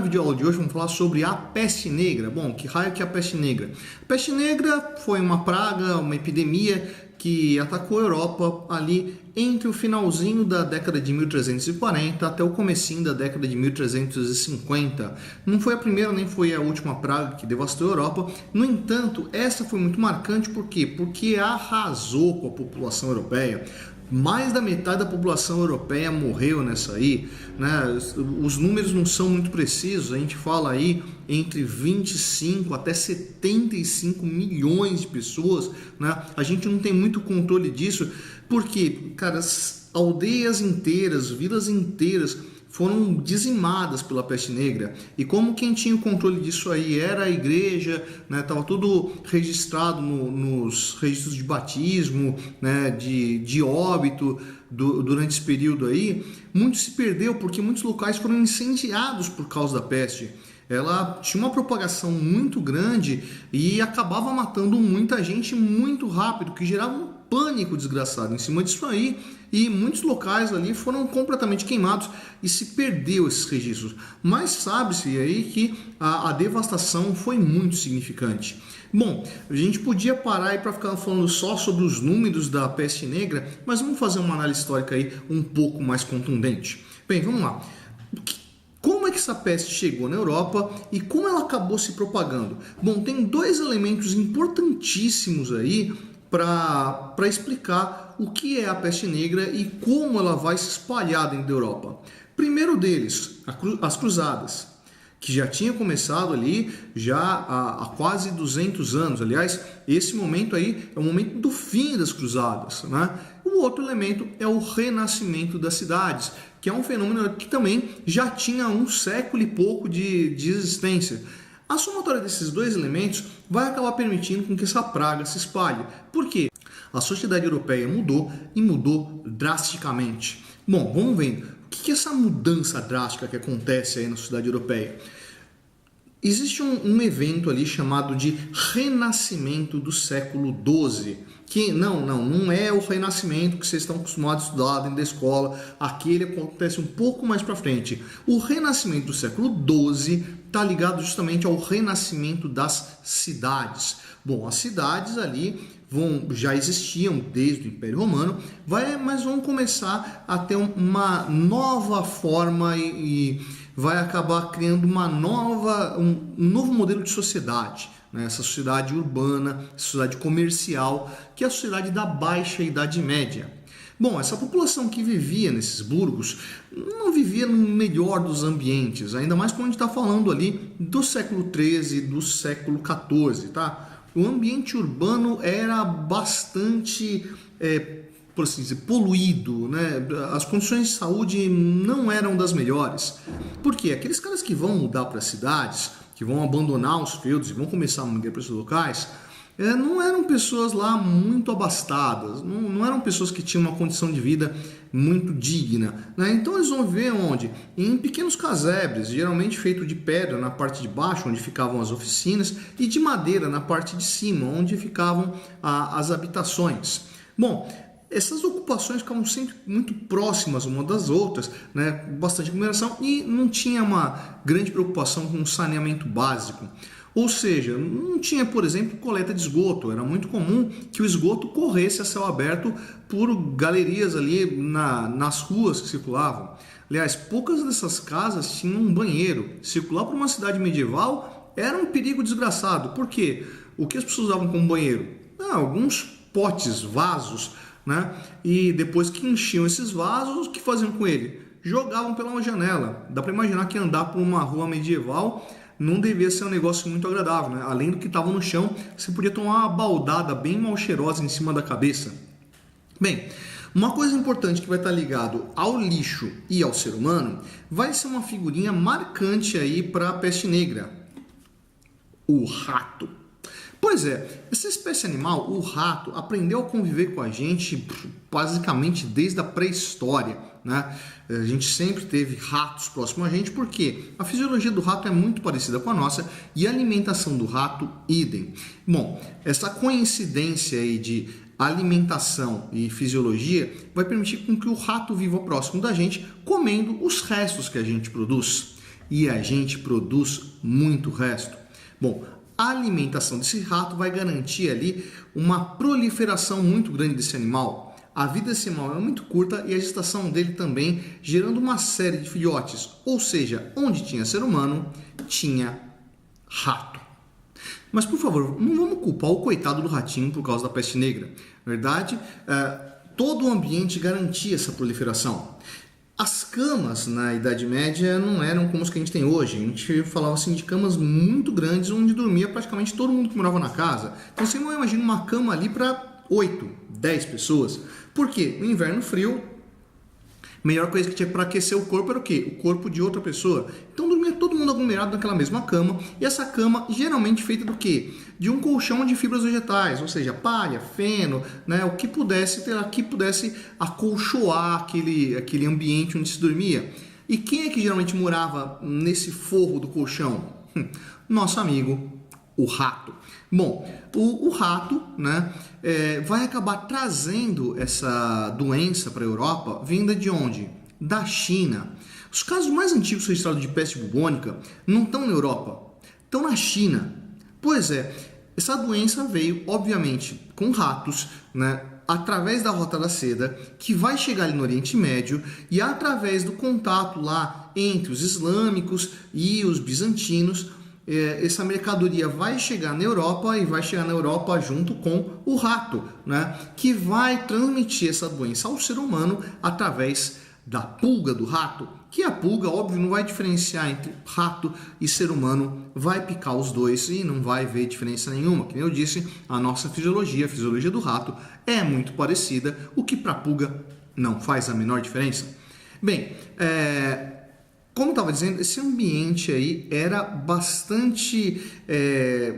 na videoaula de hoje vamos falar sobre a peste negra. Bom, que raio que é a peste negra? A peste negra foi uma praga, uma epidemia que atacou a Europa ali entre o finalzinho da década de 1340 até o comecinho da década de 1350. Não foi a primeira nem foi a última praga que devastou a Europa. No entanto, essa foi muito marcante, por quê? Porque arrasou com a população europeia. Mais da metade da população europeia morreu nessa aí, né? Os números não são muito precisos, a gente fala aí entre 25 até 75 milhões de pessoas, né? A gente não tem muito controle disso, porque, cara, aldeias inteiras, vilas inteiras foram dizimadas pela peste negra. E como quem tinha o controle disso aí era a igreja, né? Tava tudo registrado nos registros de batismo, né? de óbito durante esse período aí, muito se perdeu porque muitos locais foram incendiados por causa da peste. Ela tinha uma propagação muito grande e acabava matando muita gente muito rápido, que gerava um pânico desgraçado em cima disso aí, e muitos locais ali foram completamente queimados e se perdeu esses registros. Mas sabe-se aí que a devastação foi muito significante. Bom, a gente podia parar aí para ficar falando só sobre os números da peste negra, mas vamos fazer uma análise histórica aí um pouco mais contundente. Bem, vamos lá. Como é que essa peste chegou na Europa e como ela acabou se propagando? Bom, tem dois elementos importantíssimos aí para explicar o que é a peste negra e como ela vai se espalhar dentro da Europa. Primeiro deles, as cruzadas, que já tinha começado ali já há quase 200 anos. Aliás, esse momento aí é o momento do fim das cruzadas, né? O outro elemento é o renascimento das cidades, que é um fenômeno que também já tinha um século e pouco de existência. A somatória desses dois elementos vai acabar permitindo com que essa praga se espalhe. Por quê? A sociedade europeia mudou e mudou drasticamente. Bom, vamos ver. O que é essa mudança drástica que acontece aí na sociedade europeia? Existe um evento ali chamado de Renascimento do século XII, que não é o Renascimento que vocês estão acostumados a estudar dentro da escola, aquele acontece um pouco mais para frente. O Renascimento do século XII está ligado justamente ao renascimento das cidades. Bom, as cidades ali já existiam desde o Império Romano, mas vão começar a ter uma nova forma e vai acabar criando um novo modelo de sociedade, né? Essa sociedade urbana, sociedade comercial, que é a sociedade da Baixa Idade Média. Bom, essa população que vivia nesses burgos não vivia no melhor dos ambientes, ainda mais quando a gente está falando ali do século XIII, do século XIV, tá? O ambiente urbano era bastante, por assim dizer, poluído, né? As condições de saúde não eram das melhores. Por quê? Aqueles caras que vão mudar para as cidades, que vão abandonar os feudos e vão começar a migrar para esses locais, não eram pessoas lá muito abastadas, não eram pessoas que tinham uma condição de vida muito digna, né? Então eles vão viver onde? Em pequenos casebres, geralmente feito de pedra na parte de baixo, onde ficavam as oficinas, e de madeira na parte de cima, onde ficavam as habitações. Bom, essas ocupações ficavam sempre muito próximas umas das outras, né? Bastante aglomeração, e não tinha uma grande preocupação com o saneamento básico. Ou seja, não tinha, por exemplo, coleta de esgoto. Era muito comum que o esgoto corresse a céu aberto por galerias ali nas ruas que circulavam. Aliás, poucas dessas casas tinham um banheiro. Circular por uma cidade medieval era um perigo desgraçado. Por quê? O que as pessoas usavam como banheiro? Alguns potes, vasos, né? E depois que enchiam esses vasos, o que faziam com ele? Jogavam pela janela. Dá para imaginar que andar por uma rua medieval não devia ser um negócio muito agradável, né? Além do que estava no chão, você podia tomar uma baldada bem mal cheirosa em cima da cabeça. Bem, uma coisa importante que vai estar ligado ao lixo e ao ser humano vai ser uma figurinha marcante aí para a peste negra: o rato. Pois é, essa espécie animal, o rato, aprendeu a conviver com a gente basicamente desde a pré-história, né? A gente sempre teve ratos próximos a gente, porque a fisiologia do rato é muito parecida com a nossa e a alimentação do rato, idem. Bom, essa coincidência aí de alimentação e fisiologia vai permitir com que o rato viva próximo da gente, comendo os restos que a gente produz. e a gente produz muito resto. Bom, a alimentação desse rato vai garantir ali uma proliferação muito grande desse animal. A vida desse animal é muito curta e a gestação dele também, gerando uma série de filhotes. Ou seja, onde tinha ser humano, tinha rato. Mas, por favor, não vamos culpar o coitado do ratinho por causa da peste negra. Na verdade, todo o ambiente garantia essa proliferação. As camas na Idade Média não eram como as que a gente tem hoje. A gente falava assim de camas muito grandes onde dormia praticamente todo mundo que morava na casa. Então você não imagina uma cama ali para 8, 10 pessoas. Por quê? No inverno frio, a melhor coisa que tinha para aquecer o corpo era o quê? O corpo de outra pessoa. Então dormia todo mundo aglomerado naquela mesma cama. E essa cama geralmente feita do quê? De um colchão de fibras vegetais, ou seja, palha, feno, né? O que pudesse ter aqui, pudesse acolchoar aquele ambiente onde se dormia. E quem é que geralmente morava nesse forro do colchão? Nosso amigo, o rato. Bom, o rato, né, vai acabar trazendo essa doença para a Europa, vinda de onde? Da China. Os casos mais antigos registrados de peste bubônica não estão na Europa, estão na China. Pois é, essa doença veio, obviamente, com ratos, né, através da Rota da Seda, que vai chegar ali no Oriente Médio, e através do contato lá entre os islâmicos e os bizantinos, essa mercadoria vai chegar na Europa e vai chegar na Europa junto com o rato, né, que vai transmitir essa doença ao ser humano através da pulga do rato, que a pulga, óbvio, não vai diferenciar entre rato e ser humano, vai picar os dois e não vai ver diferença nenhuma. Que nem eu disse, a nossa fisiologia, a fisiologia do rato é muito parecida, o que para a pulga não faz a menor diferença. Bem, como eu estava dizendo, esse ambiente aí era bastante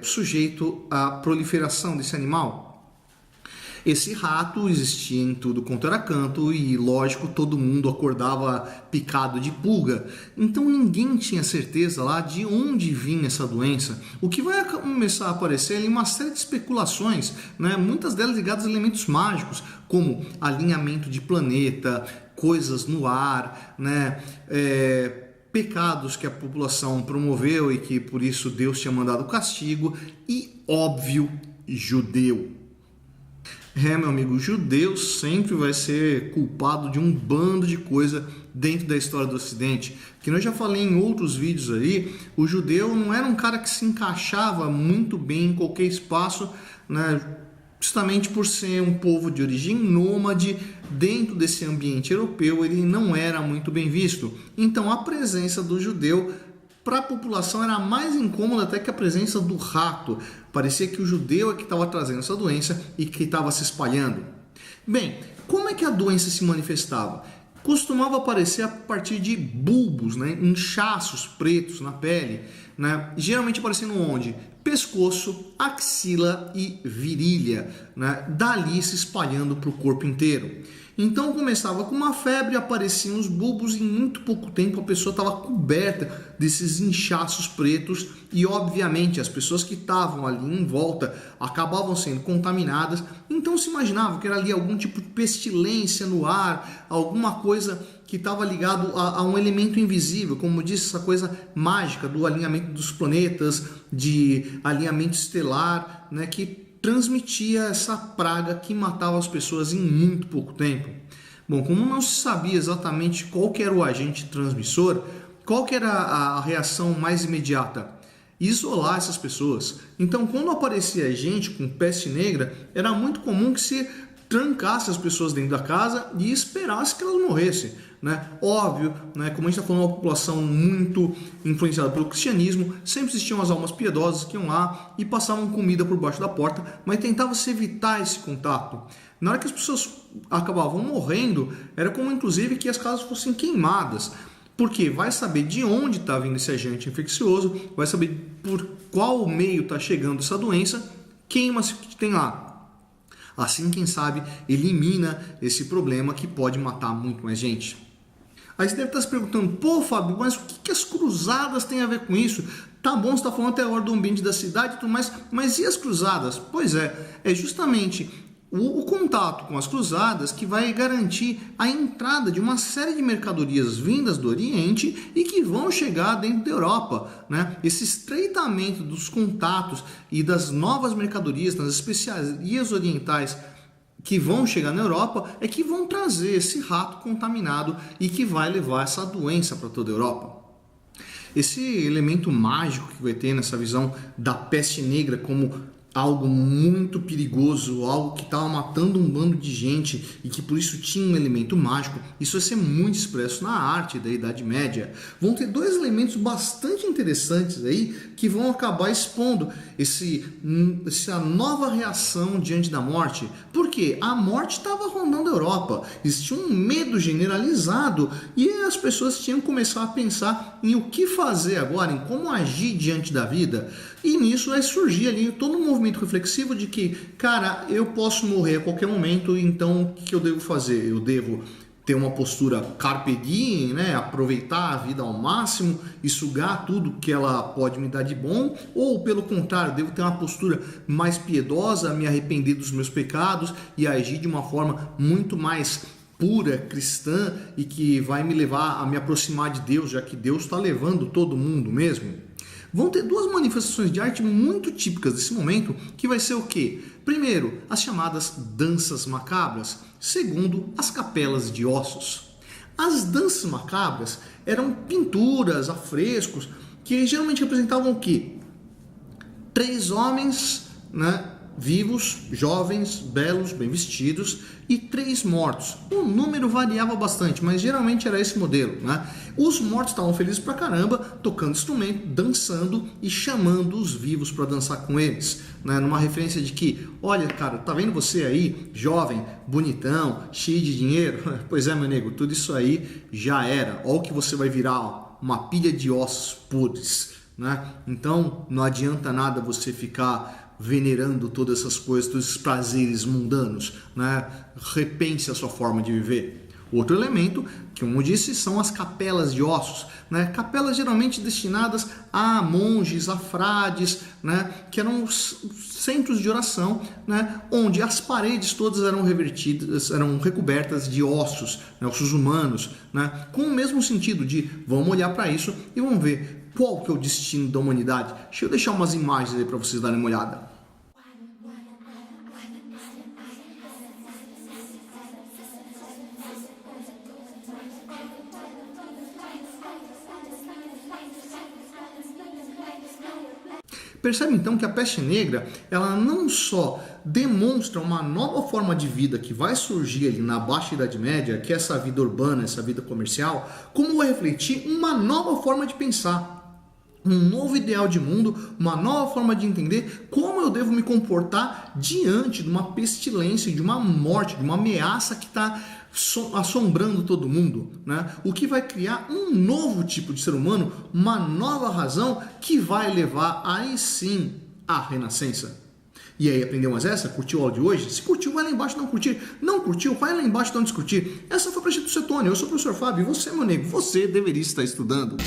sujeito à proliferação desse animal. Esse rato existia em tudo quanto era canto e, lógico, todo mundo acordava picado de pulga. Então ninguém tinha certeza lá de onde vinha essa doença. O que vai começar a aparecer ali uma série de especulações, né? Muitas delas ligadas a elementos mágicos, como alinhamento de planeta, coisas no ar, né? Pecados que a população promoveu e que por isso Deus tinha mandado castigo e, óbvio, judeu. Meu amigo, o judeu sempre vai ser culpado de um bando de coisa dentro da história do Ocidente. Que eu já falei em outros vídeos aí, o judeu não era um cara que se encaixava muito bem em qualquer espaço, né? Justamente por ser um povo de origem nômade, dentro desse ambiente europeu ele não era muito bem visto. Então a presença do judeu para a população era mais incômoda até que a presença do rato. Parecia que o judeu é que estava trazendo essa doença e que estava se espalhando. Bem, como é que a doença se manifestava? Costumava aparecer a partir de bulbos, né? Inchaços pretos na pele, né? Geralmente aparecendo onde? Pescoço, axila e virilha, né? Dali se espalhando para o corpo inteiro. Então começava com uma febre, apareciam os bulbos e em muito pouco tempo a pessoa estava coberta desses inchaços pretos e obviamente as pessoas que estavam ali em volta acabavam sendo contaminadas. Então se imaginava que era ali algum tipo de pestilência no ar, alguma coisa que estava ligado a um elemento invisível, como eu disse, essa coisa mágica do alinhamento dos planetas, de alinhamento estelar, né, que transmitia essa praga que matava as pessoas em muito pouco tempo. Bom, como não se sabia exatamente qual que era o agente transmissor, qual que era a reação mais imediata? Isolar essas pessoas. Então, quando aparecia gente com peste negra, era muito comum que se trancasse as pessoas dentro da casa e esperasse que elas morressem, né? Óbvio, né? Como a gente está falando, uma população muito influenciada pelo cristianismo, sempre existiam as almas piedosas que iam lá e passavam comida por baixo da porta, mas tentavam se evitar esse contato. Na hora que as pessoas acabavam morrendo, era como inclusive que as casas fossem queimadas, porque vai saber de onde está vindo esse agente infeccioso, vai saber por qual meio está chegando essa doença, queima-se o que tem lá. Assim, quem sabe, elimina esse problema que pode matar muito mais gente. Aí você deve estar se perguntando, pô, Fábio, mas o que as cruzadas têm a ver com isso? Tá bom, você está falando até agora do ambiente da cidade e tudo mais, mas e as cruzadas? Pois é justamente o contato com as cruzadas que vai garantir a entrada de uma série de mercadorias vindas do Oriente e que vão chegar dentro da Europa, né? Esse estreitamento dos contatos e das novas mercadorias, das especiarias orientais que vão chegar na Europa é que vão trazer esse rato contaminado e que vai levar essa doença para toda a Europa. Esse elemento mágico que vai ter nessa visão da peste negra como algo muito perigoso, algo que estava matando um bando de gente e que por isso tinha um elemento mágico, isso vai ser muito expresso na arte da Idade Média. Vão ter dois elementos bastante interessantes aí que vão acabar expondo essa nova reação diante da morte. Porque a morte estava rondando a Europa, existia um medo generalizado e as pessoas tinham que começar a pensar em o que fazer agora, em como agir diante da vida. E nisso vai surgir ali todo um movimento reflexivo de que, cara, eu posso morrer a qualquer momento, então o que eu devo fazer? Eu devo ter uma postura carpe diem, né? Aproveitar a vida ao máximo e sugar tudo que ela pode me dar de bom, ou pelo contrário, devo ter uma postura mais piedosa, me arrepender dos meus pecados e agir de uma forma muito mais pura, cristã e que vai me levar a me aproximar de Deus, já que Deus está levando todo mundo mesmo. Vão ter duas manifestações de arte muito típicas desse momento, que vai ser o quê? Primeiro, as chamadas danças macabras. Segundo, as capelas de ossos. As danças macabras eram pinturas, afrescos, que geralmente representavam o quê? 3 homens, né, vivos, jovens, belos, bem vestidos e 3 mortos. O número variava bastante, mas geralmente era esse modelo, né? Os mortos estavam felizes pra caramba, tocando instrumento, dançando e chamando os vivos para dançar com eles, né? Numa referência de que, olha, cara, tá vendo você aí, jovem, bonitão, cheio de dinheiro? Pois é, meu nego, tudo isso aí já era. Olha o que você vai virar, ó, uma pilha de ossos podres, né? Então não adianta nada você ficar venerando todas essas coisas, todos esses prazeres mundanos, né? Repense a sua forma de viver. Outro elemento, que como eu disse, são as capelas de ossos, né? Capelas geralmente destinadas a monges, a frades, né? Que eram centros de oração, né? Onde as paredes todas eram revertidas, eram recobertas de ossos, né? Ossos humanos, né? Com o mesmo sentido de, vamos olhar para isso e vamos ver qual que é o destino da humanidade. Deixa eu deixar umas imagens aí para vocês darem uma olhada. Percebe então que a peste negra, ela não só demonstra uma nova forma de vida que vai surgir ali na Baixa Idade Média, que é essa vida urbana, essa vida comercial, como vai refletir uma nova forma de pensar, um novo ideal de mundo, uma nova forma de entender como eu devo me comportar diante de uma pestilência, de uma morte, de uma ameaça que está assombrando todo mundo, né? O que vai criar um novo tipo de ser humano, uma nova razão que vai levar aí sim à renascença. E aí, aprendeu mais essa? Curtiu o áudio de hoje? Se curtiu, vai lá embaixo não curtir. Não curtiu, vai lá embaixo não discutir. Essa foi a Projeto Cetônia, eu sou o professor Fábio e você, meu nego, você deveria estar estudando.